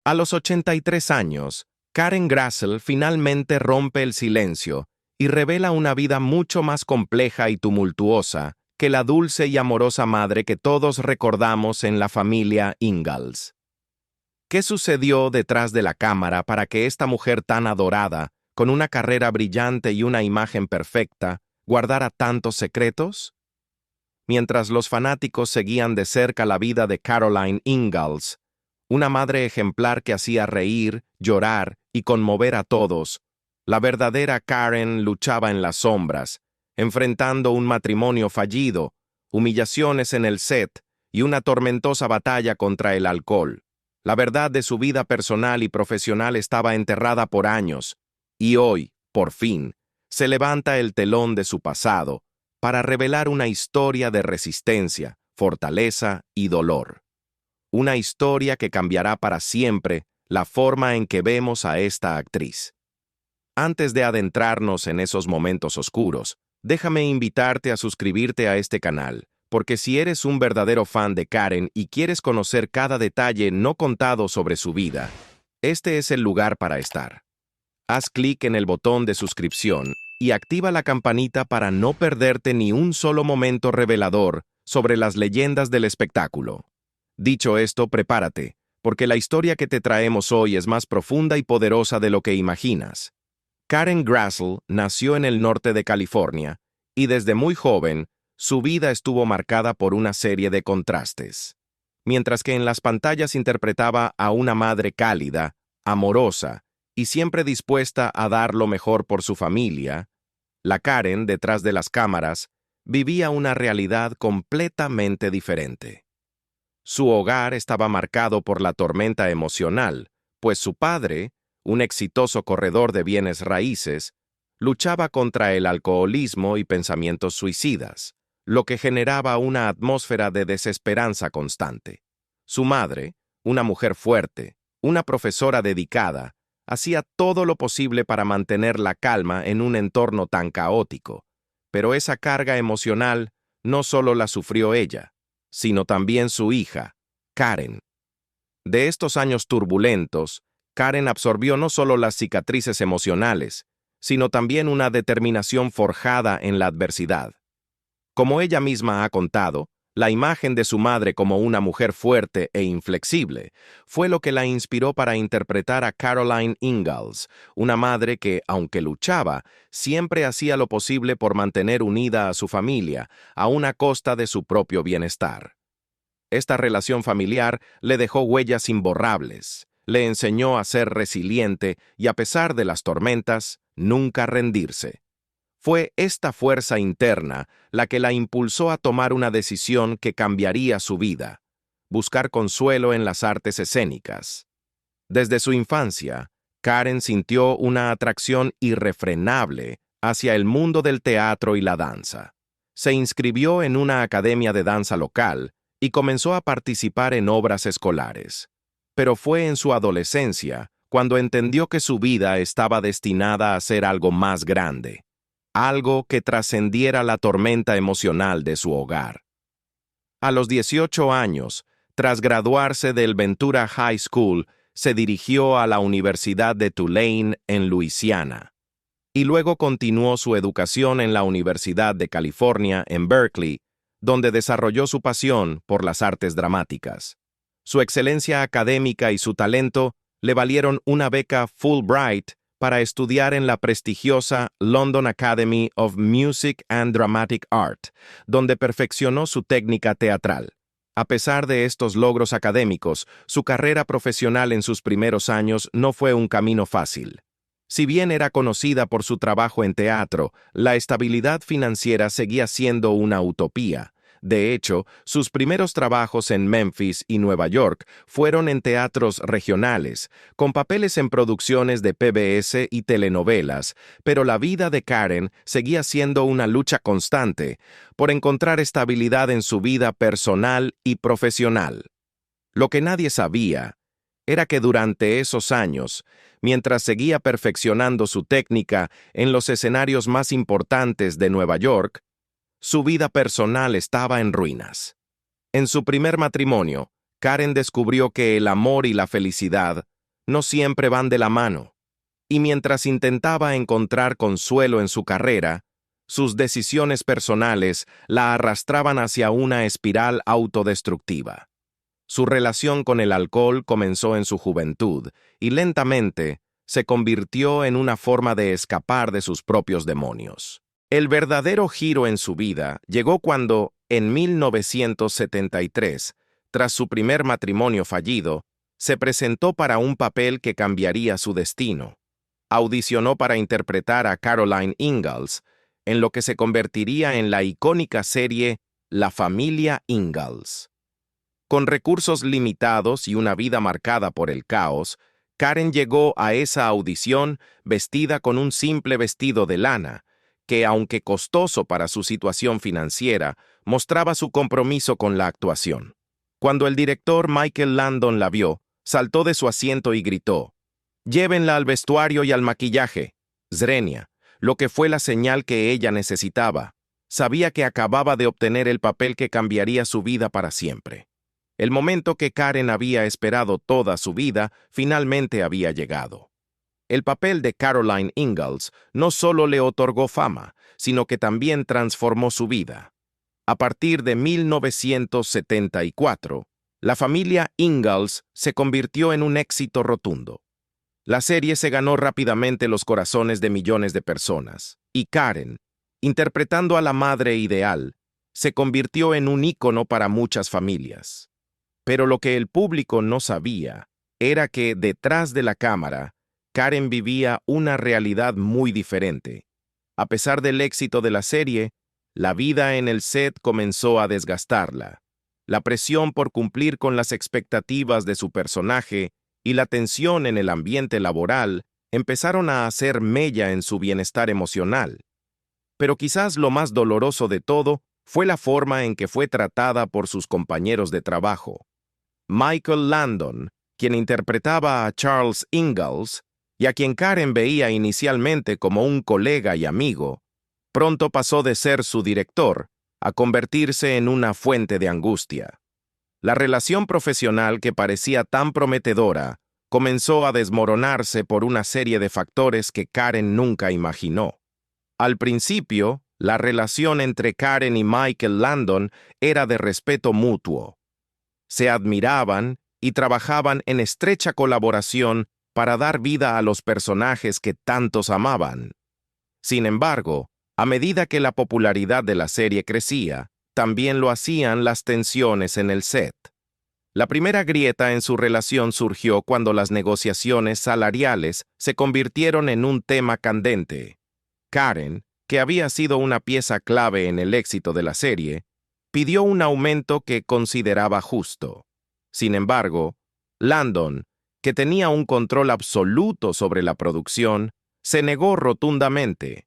A los 83 años, Karen Grassel finalmente rompe el silencio y revela una vida mucho más compleja y tumultuosa que la dulce y amorosa madre que todos recordamos en la familia Ingalls. ¿Qué sucedió detrás de la cámara para que esta mujer tan adorada, con una carrera brillante y una imagen perfecta, guardara tantos secretos? Mientras los fanáticos seguían de cerca la vida de Caroline Ingalls, una madre ejemplar que hacía reír, llorar y conmover a todos, la verdadera Karen luchaba en las sombras, enfrentando un matrimonio fallido, humillaciones en el set y una tormentosa batalla contra el alcohol. La verdad de su vida personal y profesional estaba enterrada por años, y hoy, por fin, se levanta el telón de su pasado para revelar una historia de resistencia, fortaleza y dolor. Una historia que cambiará para siempre la forma en que vemos a esta actriz. Antes de adentrarnos en esos momentos oscuros, déjame invitarte a suscribirte a este canal, porque si eres un verdadero fan de Karen y quieres conocer cada detalle no contado sobre su vida, este es el lugar para estar. Haz clic en el botón de suscripción y activa la campanita para no perderte ni un solo momento revelador sobre las leyendas del espectáculo. Dicho esto, prepárate, porque la historia que te traemos hoy es más profunda y poderosa de lo que imaginas. Karen Grassel nació en el norte de California y desde muy joven su vida estuvo marcada por una serie de contrastes. Mientras que en las pantallas interpretaba a una madre cálida, amorosa y siempre dispuesta a dar lo mejor por su familia, la Karen, detrás de las cámaras, vivía una realidad completamente diferente. Su hogar estaba marcado por la tormenta emocional, pues su padre, un exitoso corredor de bienes raíces, luchaba contra el alcoholismo y pensamientos suicidas, lo que generaba una atmósfera de desesperanza constante. Su madre, una mujer fuerte, una profesora dedicada, hacía todo lo posible para mantener la calma en un entorno tan caótico, pero esa carga emocional no solo la sufrió ella, sino también su hija, Karen. De estos años turbulentos, Karen absorbió no solo las cicatrices emocionales, sino también una determinación forjada en la adversidad. Como ella misma ha contado, la imagen de su madre como una mujer fuerte e inflexible fue lo que la inspiró para interpretar a Caroline Ingalls, una madre que, aunque luchaba, siempre hacía lo posible por mantener unida a su familia, a una costa de su propio bienestar. Esta relación familiar le dejó huellas imborrables, le enseñó a ser resiliente y, a pesar de las tormentas, nunca rendirse. Fue esta fuerza interna la que la impulsó a tomar una decisión que cambiaría su vida: buscar consuelo en las artes escénicas. Desde su infancia, Karen sintió una atracción irrefrenable hacia el mundo del teatro y la danza. Se inscribió en una academia de danza local y comenzó a participar en obras escolares. Pero fue en su adolescencia cuando entendió que su vida estaba destinada a ser algo más grande, algo que trascendiera la tormenta emocional de su hogar. A los 18 años, tras graduarse del Ventura High School, se dirigió a la Universidad de Tulane en Luisiana, y luego continuó su educación en la Universidad de California en Berkeley, donde desarrolló su pasión por las artes dramáticas. Su excelencia académica y su talento le valieron una beca Fulbright para estudiar en la prestigiosa London Academy of Music and Dramatic Art, donde perfeccionó su técnica teatral. A pesar de estos logros académicos, su carrera profesional en sus primeros años no fue un camino fácil. Si bien era conocida por su trabajo en teatro, la estabilidad financiera seguía siendo una utopía. De hecho, sus primeros trabajos en Memphis y Nueva York fueron en teatros regionales, con papeles en producciones de PBS y telenovelas, pero la vida de Karen seguía siendo una lucha constante por encontrar estabilidad en su vida personal y profesional. Lo que nadie sabía era que durante esos años, mientras seguía perfeccionando su técnica en los escenarios más importantes de Nueva York, su vida personal estaba en ruinas. En su primer matrimonio, Karen descubrió que el amor y la felicidad no siempre van de la mano, y mientras intentaba encontrar consuelo en su carrera, sus decisiones personales la arrastraban hacia una espiral autodestructiva. Su relación con el alcohol comenzó en su juventud y lentamente se convirtió en una forma de escapar de sus propios demonios. El verdadero giro en su vida llegó cuando, en 1973, tras su primer matrimonio fallido, se presentó para un papel que cambiaría su destino. Audicionó para interpretar a Caroline Ingalls, en lo que se convertiría en la icónica serie La familia Ingalls. Con recursos limitados y una vida marcada por el caos, Karen llegó a esa audición vestida con un simple vestido de lana, que, aunque costoso para su situación financiera, mostraba su compromiso con la actuación. Cuando el director Michael Landon la vio, saltó de su asiento y gritó: «Llévenla al vestuario y al maquillaje, Zrenia», lo que fue la señal que ella necesitaba. Sabía que acababa de obtener el papel que cambiaría su vida para siempre. El momento que Karen había esperado toda su vida finalmente había llegado. El papel de Caroline Ingalls no solo le otorgó fama, sino que también transformó su vida. A partir de 1974, la familia Ingalls se convirtió en un éxito rotundo. La serie se ganó rápidamente los corazones de millones de personas, y Karen, interpretando a la madre ideal, se convirtió en un ícono para muchas familias. Pero lo que el público no sabía era que, detrás de la cámara, Karen vivía una realidad muy diferente. A pesar del éxito de la serie, la vida en el set comenzó a desgastarla. La presión por cumplir con las expectativas de su personaje y la tensión en el ambiente laboral empezaron a hacer mella en su bienestar emocional. Pero quizás lo más doloroso de todo fue la forma en que fue tratada por sus compañeros de trabajo. Michael Landon, quien interpretaba a Charles Ingalls, y a quien Karen veía inicialmente como un colega y amigo, pronto pasó de ser su director a convertirse en una fuente de angustia. La relación profesional que parecía tan prometedora comenzó a desmoronarse por una serie de factores que Karen nunca imaginó. Al principio, la relación entre Karen y Michael Landon era de respeto mutuo. Se admiraban y trabajaban en estrecha colaboración para dar vida a los personajes que tantos amaban. Sin embargo, a medida que la popularidad de la serie crecía, también lo hacían las tensiones en el set. La primera grieta en su relación surgió cuando las negociaciones salariales se convirtieron en un tema candente. Karen, que había sido una pieza clave en el éxito de la serie, pidió un aumento que consideraba justo. Sin embargo, Landon, que tenía un control absoluto sobre la producción, se negó rotundamente.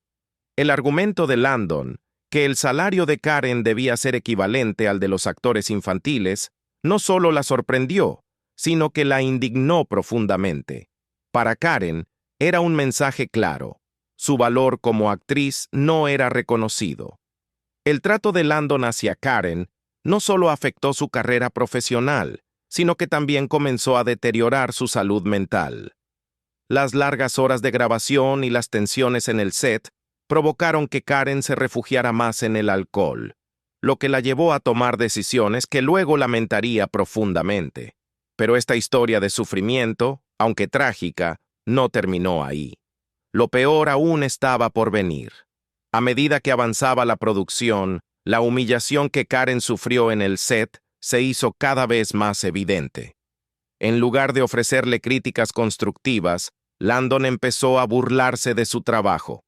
El argumento de Landon, que el salario de Karen debía ser equivalente al de los actores infantiles, no solo la sorprendió, sino que la indignó profundamente. Para Karen, era un mensaje claro: su valor como actriz no era reconocido. El trato de Landon hacia Karen no solo afectó su carrera profesional, sino que también comenzó a deteriorar su salud mental. Las largas horas de grabación y las tensiones en el set provocaron que Karen se refugiara más en el alcohol, lo que la llevó a tomar decisiones que luego lamentaría profundamente. Pero esta historia de sufrimiento, aunque trágica, no terminó ahí. Lo peor aún estaba por venir. A medida que avanzaba la producción, la humillación que Karen sufrió en el set se hizo cada vez más evidente. En lugar de ofrecerle críticas constructivas, Landon empezó a burlarse de su trabajo.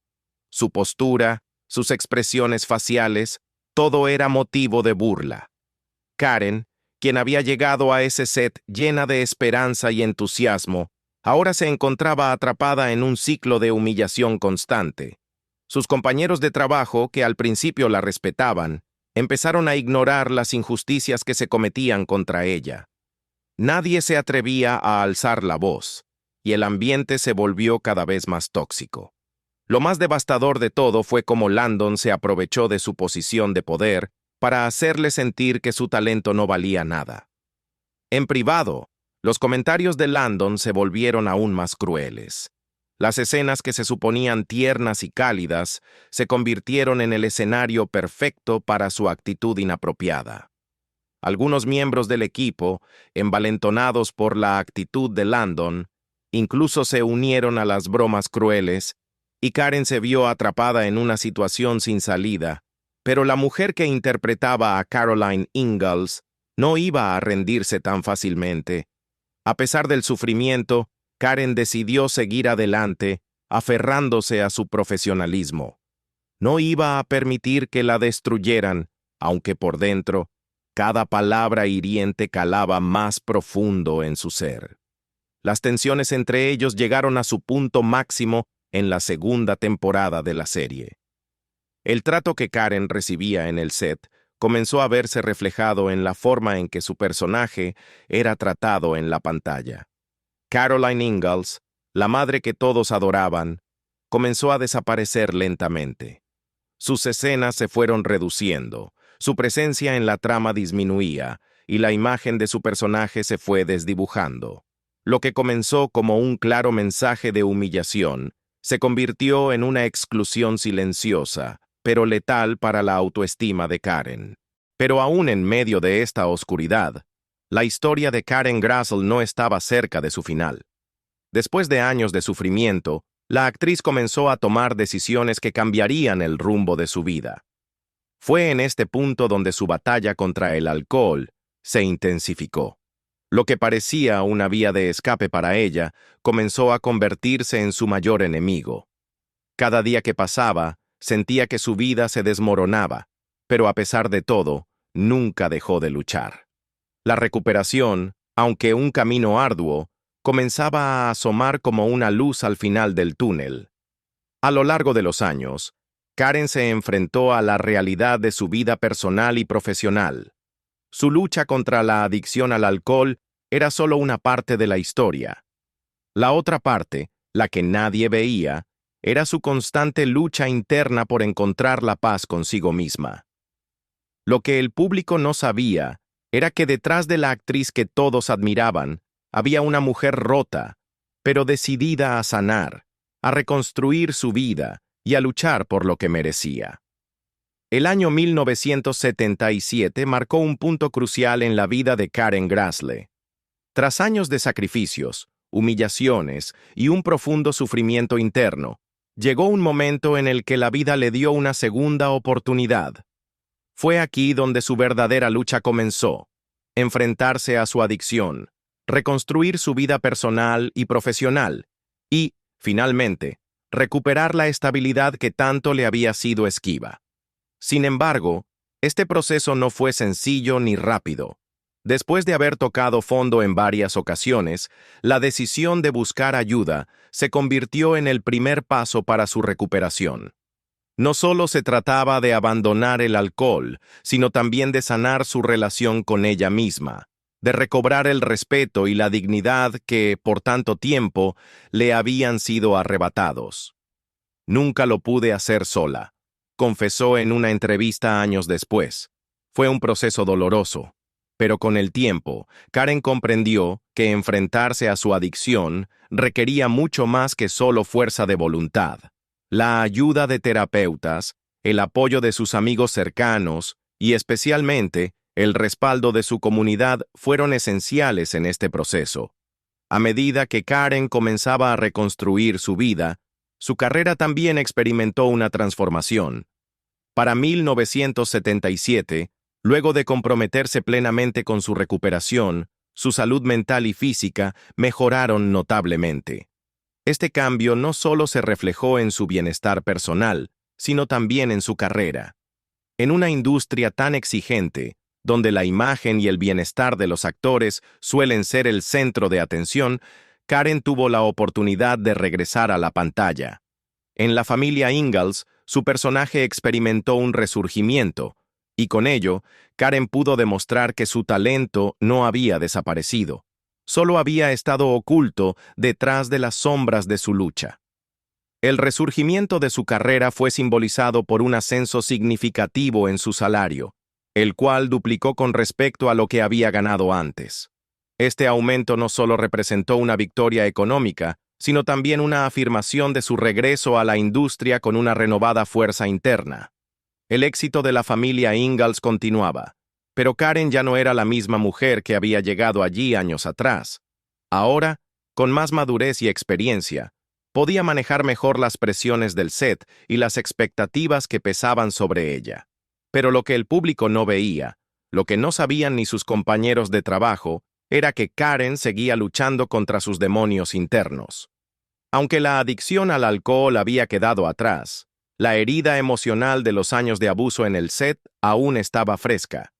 Su postura, sus expresiones faciales, todo era motivo de burla. Karen, quien había llegado a ese set llena de esperanza y entusiasmo, ahora se encontraba atrapada en un ciclo de humillación constante. Sus compañeros de trabajo, que al principio la respetaban, empezaron a ignorar las injusticias que se cometían contra ella. Nadie se atrevía a alzar la voz, y el ambiente se volvió cada vez más tóxico. Lo más devastador de todo fue cómo Landon se aprovechó de su posición de poder para hacerle sentir que su talento no valía nada. En privado, Los comentarios de Landon se volvieron aún más crueles. Las escenas que se suponían tiernas y cálidas se convirtieron en el escenario perfecto para su actitud inapropiada. Algunos miembros del equipo, envalentonados por la actitud de Landon, incluso se unieron a las bromas crueles, y Karen se vio atrapada en una situación sin salida, pero la mujer que interpretaba a Caroline Ingalls no iba a rendirse tan fácilmente. A pesar del sufrimiento, Karen decidió seguir adelante, aferrándose a su profesionalismo. No iba a permitir que la destruyeran, aunque por dentro, cada palabra hiriente calaba más profundo en su ser. Las tensiones entre ellos llegaron a su punto máximo en la segunda temporada de la serie. El trato que Karen recibía en el set comenzó a verse reflejado en la forma en que su personaje era tratado en la pantalla. Caroline Ingalls, la madre que todos adoraban, comenzó a desaparecer lentamente. Sus escenas se fueron reduciendo, su presencia en la trama disminuía y la imagen de su personaje se fue desdibujando. Lo que comenzó como un claro mensaje de humillación se convirtió en una exclusión silenciosa, pero letal para la autoestima de Karen. Pero aún en medio de esta oscuridad, la historia de Karen Grassl no estaba cerca de su final. Después de años de sufrimiento, la actriz comenzó a tomar decisiones que cambiarían el rumbo de su vida. Fue en este punto donde su batalla contra el alcohol se intensificó. Lo que parecía una vía de escape para ella comenzó a convertirse en su mayor enemigo. Cada día que pasaba, sentía que su vida se desmoronaba, pero a pesar de todo, nunca dejó de luchar. La recuperación, aunque un camino arduo, comenzaba a asomar como una luz al final del túnel. A lo largo de los años, Karen se enfrentó a la realidad de su vida personal y profesional. Su lucha contra la adicción al alcohol era solo una parte de la historia. La otra parte, la que nadie veía, era su constante lucha interna por encontrar la paz consigo misma. Lo que el público no sabía era que detrás de la actriz que todos admiraban, había una mujer rota, pero decidida a sanar, a reconstruir su vida y a luchar por lo que merecía. El año 1977 marcó un punto crucial en la vida de Karen Grassl. Tras años de sacrificios, humillaciones y un profundo sufrimiento interno, llegó un momento en el que la vida le dio una segunda oportunidad. Fue aquí donde su verdadera lucha comenzó: enfrentarse a su adicción, reconstruir su vida personal y profesional, y, finalmente, recuperar la estabilidad que tanto le había sido esquiva. Sin embargo, este proceso no fue sencillo ni rápido. Después de haber tocado fondo en varias ocasiones, la decisión de buscar ayuda se convirtió en el primer paso para su recuperación. No solo se trataba de abandonar el alcohol, sino también de sanar su relación con ella misma, de recobrar el respeto y la dignidad que, por tanto tiempo, le habían sido arrebatados. «Nunca lo pude hacer sola», confesó en una entrevista años después. Fue un proceso doloroso. Pero con el tiempo, Karen comprendió que enfrentarse a su adicción requería mucho más que solo fuerza de voluntad. La ayuda de terapeutas, el apoyo de sus amigos cercanos y especialmente el respaldo de su comunidad fueron esenciales en este proceso. A medida que Karen comenzaba a reconstruir su vida, su carrera también experimentó una transformación. Para 1977, luego de comprometerse plenamente con su recuperación, su salud mental y física mejoraron notablemente. Este cambio no solo se reflejó en su bienestar personal, sino también en su carrera. En una industria tan exigente, donde la imagen y el bienestar de los actores suelen ser el centro de atención, Karen tuvo la oportunidad de regresar a la pantalla. En La familia Ingalls, su personaje experimentó un resurgimiento, y con ello, Karen pudo demostrar que su talento no había desaparecido. Solo había estado oculto detrás de las sombras de su lucha. El resurgimiento de su carrera fue simbolizado por un ascenso significativo en su salario, el cual duplicó con respecto a lo que había ganado antes. Este aumento no solo representó una victoria económica, sino también una afirmación de su regreso a la industria con una renovada fuerza interna. El éxito de la familia Ingalls continuaba, pero Karen ya no era la misma mujer que había llegado allí años atrás. Ahora, con más madurez y experiencia, podía manejar mejor las presiones del set y las expectativas que pesaban sobre ella. Pero lo que el público no veía, lo que no sabían ni sus compañeros de trabajo, era que Karen seguía luchando contra sus demonios internos. Aunque la adicción al alcohol había quedado atrás, la herida emocional de los años de abuso en el set aún estaba fresca.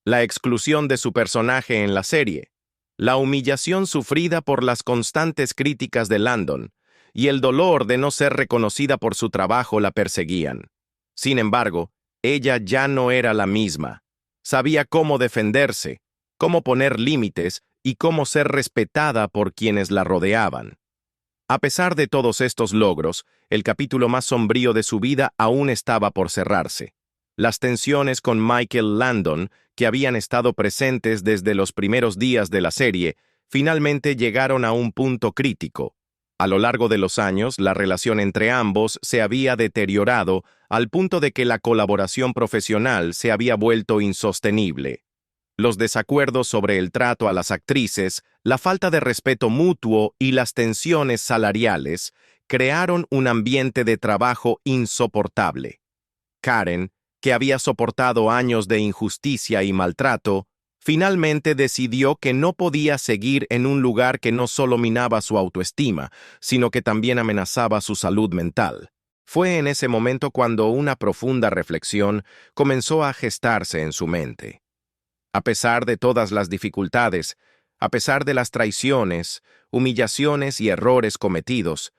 La exclusión de su personaje en la serie, la humillación sufrida por las constantes críticas de Landon y el dolor de no ser reconocida por su trabajo la perseguían. Sin embargo, ella ya no era la misma. Sabía cómo defenderse, cómo poner límites y cómo ser respetada por quienes la rodeaban. A pesar de todos estos logros, el capítulo más sombrío de su vida aún estaba por cerrarse. Las tensiones con Michael Landon, que habían estado presentes desde los primeros días de la serie, finalmente llegaron a un punto crítico. A lo largo de los años, la relación entre ambos se había deteriorado al punto de que la colaboración profesional se había vuelto insostenible. Los desacuerdos sobre el trato a las actrices, la falta de respeto mutuo y las tensiones salariales crearon un ambiente de trabajo insoportable. Karen, que había soportado años de injusticia y maltrato, finalmente decidió que no podía seguir en un lugar que no solo minaba su autoestima, sino que también amenazaba su salud mental. Fue en ese momento cuando una profunda reflexión comenzó a gestarse en su mente. A pesar de todas las dificultades, a pesar de las traiciones, humillaciones y errores cometidos,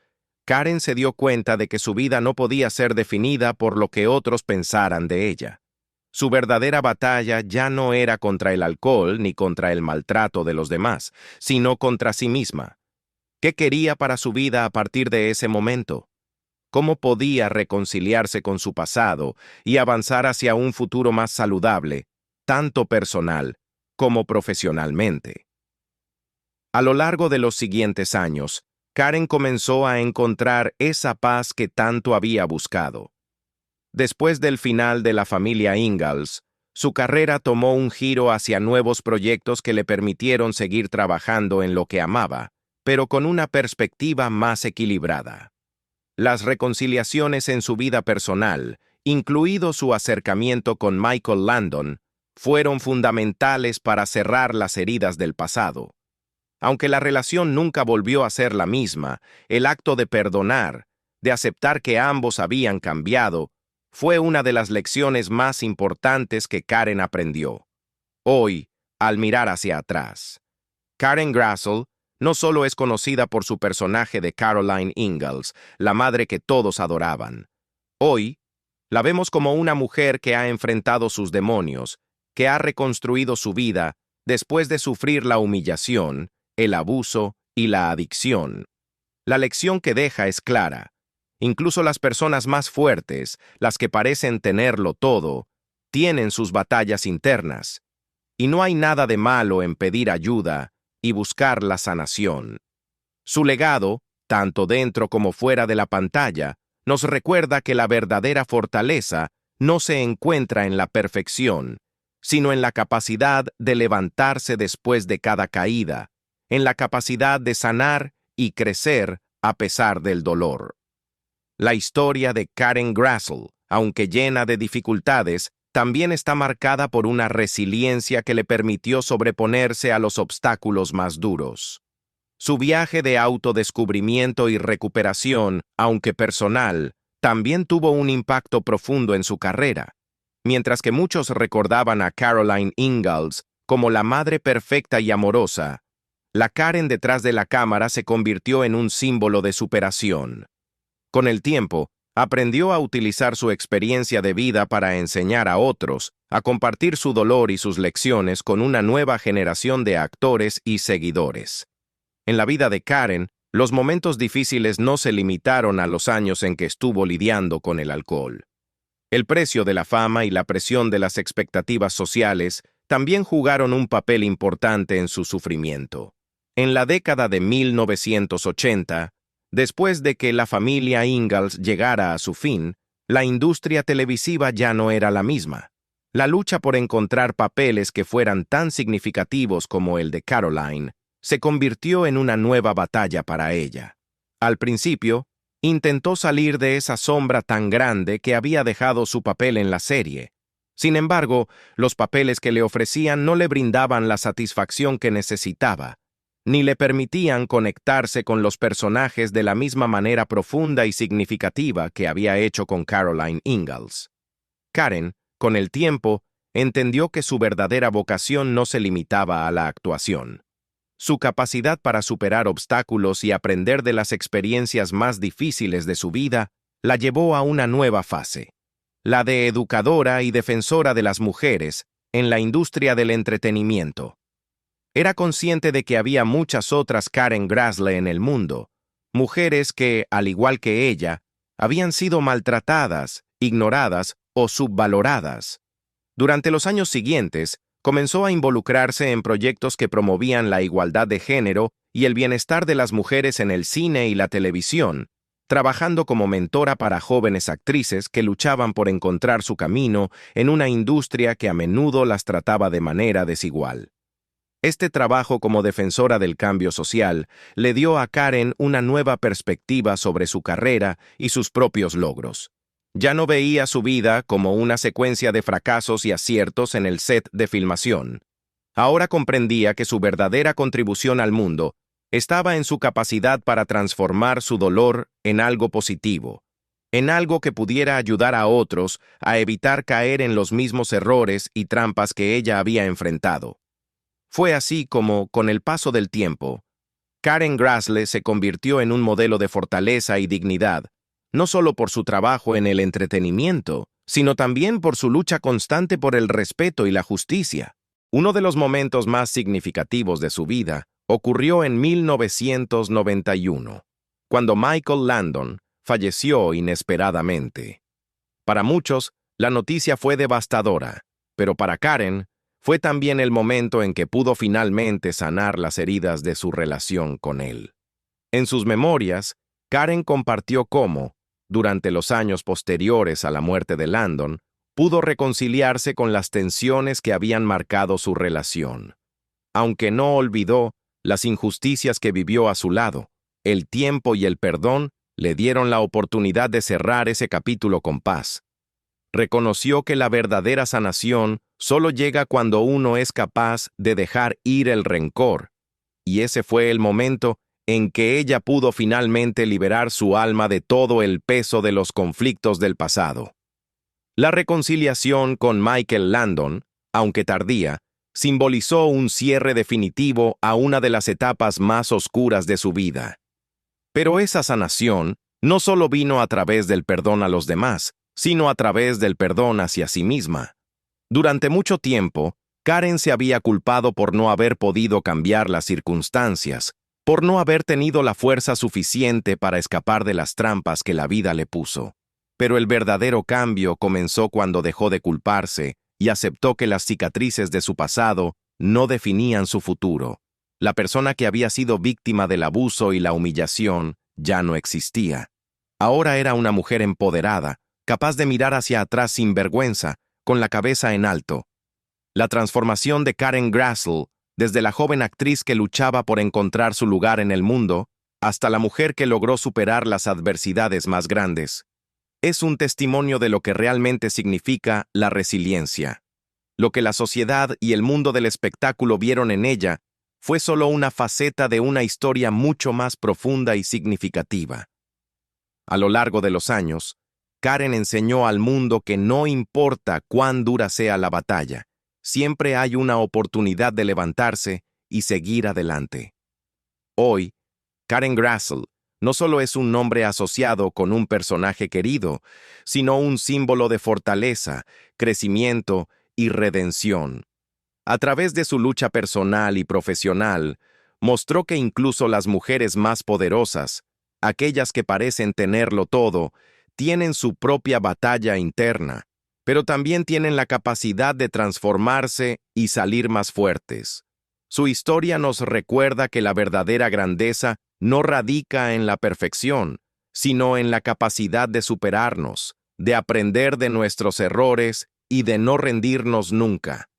Karen se dio cuenta de que su vida no podía ser definida por lo que otros pensaran de ella. Su verdadera batalla ya no era contra el alcohol ni contra el maltrato de los demás, sino contra sí misma. ¿Qué quería para su vida a partir de ese momento? ¿Cómo podía reconciliarse con su pasado y avanzar hacia un futuro más saludable, tanto personal como profesionalmente? A lo largo de los siguientes años, Karen comenzó a encontrar esa paz que tanto había buscado. Después del final de la familia Ingalls, su carrera tomó un giro hacia nuevos proyectos que le permitieron seguir trabajando en lo que amaba, pero con una perspectiva más equilibrada. Las reconciliaciones en su vida personal, incluido su acercamiento con Michael Landon, fueron fundamentales para cerrar las heridas del pasado. Aunque la relación nunca volvió a ser la misma, el acto de perdonar, de aceptar que ambos habían cambiado, fue una de las lecciones más importantes que Karen aprendió. Hoy, al mirar hacia atrás, Karen Grassl no solo es conocida por su personaje de Caroline Ingalls, la madre que todos adoraban. Hoy, la vemos como una mujer que ha enfrentado sus demonios, que ha reconstruido su vida después de sufrir la humillación, el abuso y la adicción. La lección que deja es clara. Incluso las personas más fuertes, las que parecen tenerlo todo, tienen sus batallas internas. Y no hay nada de malo en pedir ayuda y buscar la sanación. Su legado, tanto dentro como fuera de la pantalla, nos recuerda que la verdadera fortaleza no se encuentra en la perfección, sino en la capacidad de levantarse después de cada caída, en la capacidad de sanar y crecer a pesar del dolor. La historia de Karen Grassl, aunque llena de dificultades, también está marcada por una resiliencia que le permitió sobreponerse a los obstáculos más duros. Su viaje de autodescubrimiento y recuperación, aunque personal, también tuvo un impacto profundo en su carrera. Mientras que muchos recordaban a Caroline Ingalls como la madre perfecta y amorosa, la Karen detrás de la cámara se convirtió en un símbolo de superación. Con el tiempo, aprendió a utilizar su experiencia de vida para enseñar a otros, a compartir su dolor y sus lecciones con una nueva generación de actores y seguidores. En la vida de Karen, los momentos difíciles no se limitaron a los años en que estuvo lidiando con el alcohol. El precio de la fama y la presión de las expectativas sociales también jugaron un papel importante en su sufrimiento. En la década de 1980, después de que la familia Ingalls llegara a su fin, la industria televisiva ya no era la misma. La lucha por encontrar papeles que fueran tan significativos como el de Caroline se convirtió en una nueva batalla para ella. Al principio, intentó salir de esa sombra tan grande que había dejado su papel en la serie. Sin embargo, los papeles que le ofrecían no le brindaban la satisfacción que necesitaba, ni le permitían conectarse con los personajes de la misma manera profunda y significativa que había hecho con Caroline Ingalls. Karen, con el tiempo, entendió que su verdadera vocación no se limitaba a la actuación. Su capacidad para superar obstáculos y aprender de las experiencias más difíciles de su vida la llevó a una nueva fase, la de educadora y defensora de las mujeres en la industria del entretenimiento. Era consciente de que había muchas otras Karen Grassley en el mundo, mujeres que, al igual que ella, habían sido maltratadas, ignoradas o subvaloradas. Durante los años siguientes, comenzó a involucrarse en proyectos que promovían la igualdad de género y el bienestar de las mujeres en el cine y la televisión, trabajando como mentora para jóvenes actrices que luchaban por encontrar su camino en una industria que a menudo las trataba de manera desigual. Este trabajo como defensora del cambio social le dio a Karen una nueva perspectiva sobre su carrera y sus propios logros. Ya no veía su vida como una secuencia de fracasos y aciertos en el set de filmación. Ahora comprendía que su verdadera contribución al mundo estaba en su capacidad para transformar su dolor en algo positivo, en algo que pudiera ayudar a otros a evitar caer en los mismos errores y trampas que ella había enfrentado. Fue así como, con el paso del tiempo, Karen Grassley se convirtió en un modelo de fortaleza y dignidad, no solo por su trabajo en el entretenimiento, sino también por su lucha constante por el respeto y la justicia. Uno de los momentos más significativos de su vida ocurrió en 1991, cuando Michael Landon falleció inesperadamente. Para muchos, la noticia fue devastadora, pero para Karen, fue también el momento en que pudo finalmente sanar las heridas de su relación con él. En sus memorias, Karen compartió cómo, durante los años posteriores a la muerte de Landon, pudo reconciliarse con las tensiones que habían marcado su relación. Aunque no olvidó las injusticias que vivió a su lado, el tiempo y el perdón le dieron la oportunidad de cerrar ese capítulo con paz. Reconoció que la verdadera sanación solo llega cuando uno es capaz de dejar ir el rencor, y ese fue el momento en que ella pudo finalmente liberar su alma de todo el peso de los conflictos del pasado. La reconciliación con Michael Landon, aunque tardía, simbolizó un cierre definitivo a una de las etapas más oscuras de su vida. Pero esa sanación no solo vino a través del perdón a los demás, sino a través del perdón hacia sí misma. Durante mucho tiempo, Karen se había culpado por no haber podido cambiar las circunstancias, por no haber tenido la fuerza suficiente para escapar de las trampas que la vida le puso. Pero el verdadero cambio comenzó cuando dejó de culparse y aceptó que las cicatrices de su pasado no definían su futuro. La persona que había sido víctima del abuso y la humillación ya no existía. Ahora era una mujer empoderada, capaz de mirar hacia atrás sin vergüenza, con la cabeza en alto. La transformación de Karen Grassley, desde la joven actriz que luchaba por encontrar su lugar en el mundo, hasta la mujer que logró superar las adversidades más grandes, es un testimonio de lo que realmente significa la resiliencia. Lo que la sociedad y el mundo del espectáculo vieron en ella fue solo una faceta de una historia mucho más profunda y significativa. A lo largo de los años, Karen enseñó al mundo que no importa cuán dura sea la batalla, siempre hay una oportunidad de levantarse y seguir adelante. Hoy, Karen Grassley no solo es un nombre asociado con un personaje querido, sino un símbolo de fortaleza, crecimiento y redención. A través de su lucha personal y profesional, mostró que incluso las mujeres más poderosas, aquellas que parecen tenerlo todo, tienen su propia batalla interna, pero también tienen la capacidad de transformarse y salir más fuertes. Su historia nos recuerda que la verdadera grandeza no radica en la perfección, sino en la capacidad de superarnos, de aprender de nuestros errores y de no rendirnos nunca.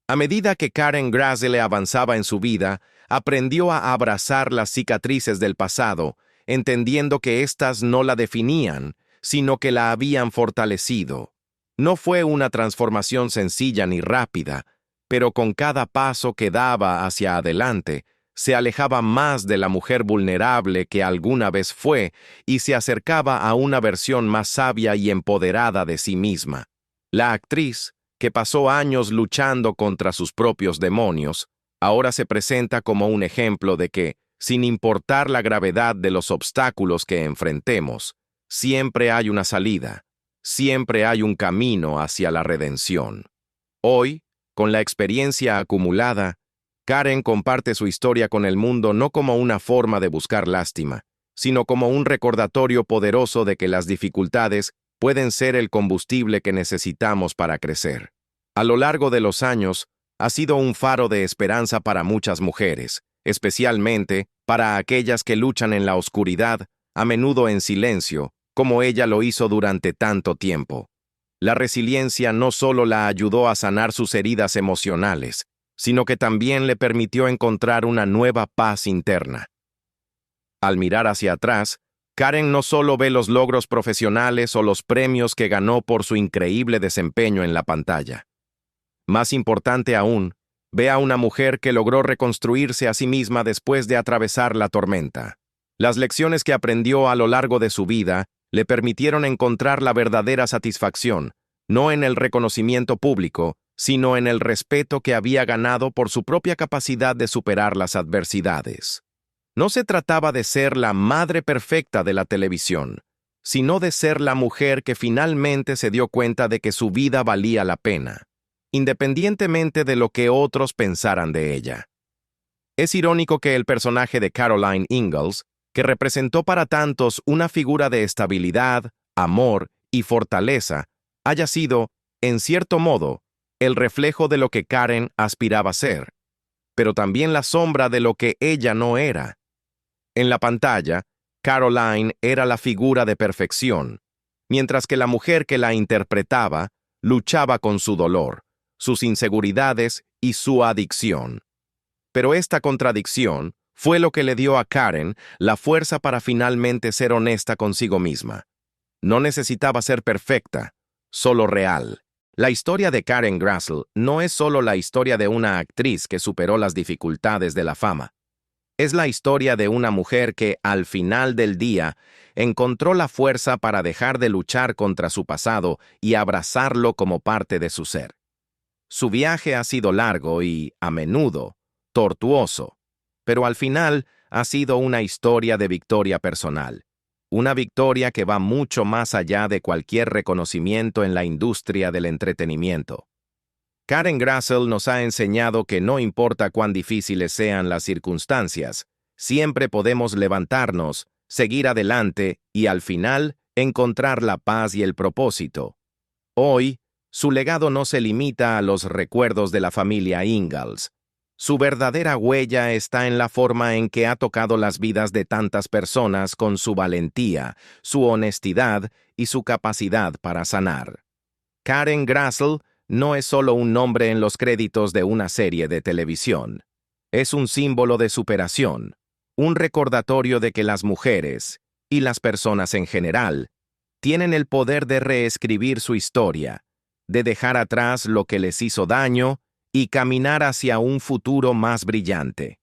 A medida que Karen Grassle avanzaba en su vida, aprendió a abrazar las cicatrices del pasado, entendiendo que éstas no la definían, sino que la habían fortalecido. No fue una transformación sencilla ni rápida, pero con cada paso que daba hacia adelante, se alejaba más de la mujer vulnerable que alguna vez fue y se acercaba a una versión más sabia y empoderada de sí misma. La actriz, que pasó años luchando contra sus propios demonios, ahora se presenta como un ejemplo de que, sin importar la gravedad de los obstáculos que enfrentemos, siempre hay una salida, siempre hay un camino hacia la redención. Hoy, con la experiencia acumulada, Karen comparte su historia con el mundo no como una forma de buscar lástima, sino como un recordatorio poderoso de que las dificultades pueden ser el combustible que necesitamos para crecer. A lo largo de los años, ha sido un faro de esperanza para muchas mujeres, especialmente para aquellas que luchan en la oscuridad, a menudo en silencio, como ella lo hizo durante tanto tiempo. La resiliencia no solo la ayudó a sanar sus heridas emocionales, sino que también le permitió encontrar una nueva paz interna. Al mirar hacia atrás, Karen no solo ve los logros profesionales o los premios que ganó por su increíble desempeño en la pantalla. Más importante aún, ve a una mujer que logró reconstruirse a sí misma después de atravesar la tormenta. Las lecciones que aprendió a lo largo de su vida le permitieron encontrar la verdadera satisfacción, no en el reconocimiento público, sino en el respeto que había ganado por su propia capacidad de superar las adversidades. No se trataba de ser la madre perfecta de la televisión, sino de ser la mujer que finalmente se dio cuenta de que su vida valía la pena, independientemente de lo que otros pensaran de ella. Es irónico que el personaje de Caroline Ingalls, que representó para tantos una figura de estabilidad, amor y fortaleza, haya sido, en cierto modo, el reflejo de lo que Karen aspiraba a ser, pero también la sombra de lo que ella no era. En la pantalla, Caroline era la figura de perfección, mientras que la mujer que la interpretaba luchaba con su dolor, sus inseguridades y su adicción. Pero esta contradicción fue lo que le dio a Karen la fuerza para finalmente ser honesta consigo misma. No necesitaba ser perfecta, solo real. La historia de Karen Grassle no es solo la historia de una actriz que superó las dificultades de la fama. Es la historia de una mujer que, al final del día, encontró la fuerza para dejar de luchar contra su pasado y abrazarlo como parte de su ser. Su viaje ha sido largo y, a menudo, tortuoso, pero al final ha sido una historia de victoria personal. Una victoria que va mucho más allá de cualquier reconocimiento en la industria del entretenimiento. Karen Grassle nos ha enseñado que no importa cuán difíciles sean las circunstancias, siempre podemos levantarnos, seguir adelante y, al final, encontrar la paz y el propósito. Hoy, su legado no se limita a los recuerdos de la familia Ingalls. Su verdadera huella está en la forma en que ha tocado las vidas de tantas personas con su valentía, su honestidad y su capacidad para sanar. Karen Grassle no es solo un nombre en los créditos de una serie de televisión. Es un símbolo de superación, un recordatorio de que las mujeres, y las personas en general, tienen el poder de reescribir su historia, de dejar atrás lo que les hizo daño y caminar hacia un futuro más brillante.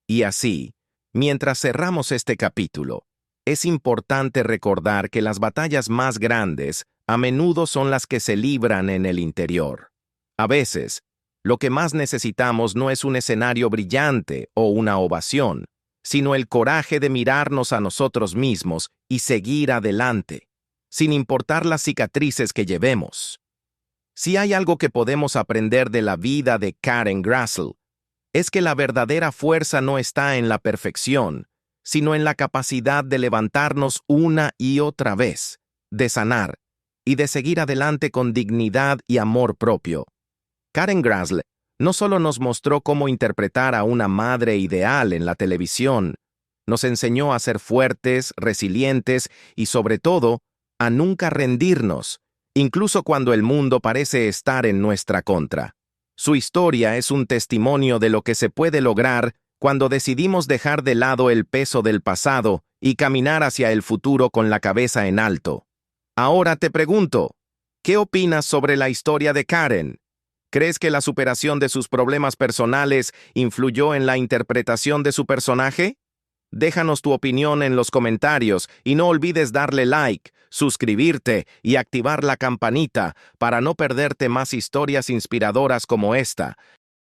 Y así, mientras cerramos este capítulo, es importante recordar que las batallas más grandes a menudo son las que se libran en el interior. A veces, lo que más necesitamos no es un escenario brillante o una ovación, sino el coraje de mirarnos a nosotros mismos y seguir adelante, sin importar las cicatrices que llevemos. Si hay algo que podemos aprender de la vida de Karen Grassle, es que la verdadera fuerza no está en la perfección, sino en la capacidad de levantarnos una y otra vez, de sanar y de seguir adelante con dignidad y amor propio. Karen Grassle no solo nos mostró cómo interpretar a una madre ideal en la televisión, nos enseñó a ser fuertes, resilientes y, sobre todo, a nunca rendirnos, incluso cuando el mundo parece estar en nuestra contra. Su historia es un testimonio de lo que se puede lograr cuando decidimos dejar de lado el peso del pasado y caminar hacia el futuro con la cabeza en alto. Ahora te pregunto, ¿qué opinas sobre la historia de Karen? ¿Crees que la superación de sus problemas personales influyó en la interpretación de su personaje? Déjanos tu opinión en los comentarios y no olvides darle like, suscribirte y activar la campanita para no perderte más historias inspiradoras como esta.